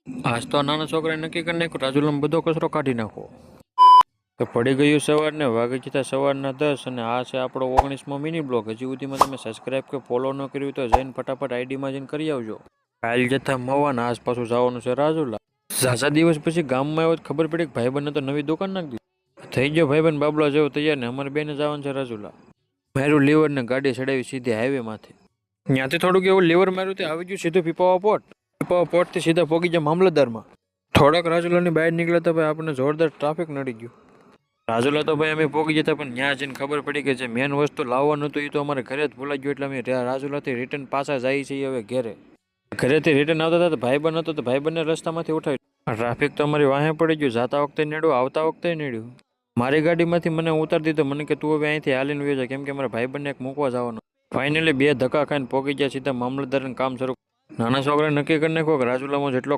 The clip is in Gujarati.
આજ તો આ નાના છોકરાએ નક્કી કરી નાખ્યું રાજુલામાં બધો કચરો કાઢી નાખો. તો પડી ગયું સવારને વાગી જતા સવારના 10 અને આ છે આપણો 19મો મિની બ્લોગ. હજી સુધીમાં તમે સબસ્ક્રાઈબ કે ફોલો ન કર્યું તો જઈને ફટાફટ આઈડીમાં જઈને કરી આવજો. કાલ જતા મવાના આસપાસ જવાનું છે રાજુલા. ઝાઝા દિવસ પછી ગામમાં આવ્યો તો ખબર પડી કે ભાઈબંધને તો નવી દુકાન નાખી દીધી. થઈ ગયો ભાઈબંધ બાબલા જેવો તૈયાર ને અમારે બેને જવાનું છે રાજુલા. મારું લીવર ને ગાડી ચડાવી સીધી હાઈવે માંથી. ત્યાંથી થોડુંક એવું લીવર માર્યું તે આવી ગયું સીધું પીપાવા પોટ. પીપાવા પોટથી સીધા પોગી ગયા મામલતદારમાં. થોડાક રાજુલાની બહાર નીકળ્યા તો ભાઈ આપણને જોરદાર ટ્રાફિક નડી ગયું. રાજુલા તો ભાઈ અમે પોગી જતા પણ ત્યાં જઈને ખબર પડી કે જે મેન વસ્તુ લાવવાનું હતું એ તો અમારે ઘરે જ ભૂલાઈ ગયું એટલે અમે રાજુલાથી રિટર્ન પાછા જઈએ છીએ હવે ઘરે. ઘરેથી રિટર્ન આવતા હતા તો ભાઈબંધ હતો તો ભાઈબંધને રસ્તામાંથી ઉઠાવી. ટ્રાફિક તો અમારી વાહે પડી ગયું. જાતા વખતે નડ્યું આવતા વખતે નડ્યું. મારી ગાડીમાંથી મને ઉતારી દીધો. મને કે તું હવે અહીંથી હાલીને વયો જા કેમ કે મારા ભાઈબંધને એક મૂકવા જવાનું. ફાઇનલી 2 ધક્કા ખાઈને પોગી ગયા સીધા મામલતદારને કામ શરૂ. નાના છોકરાએ નક્કી કરી નાખ્યો કે રાજુલામાં જેટલો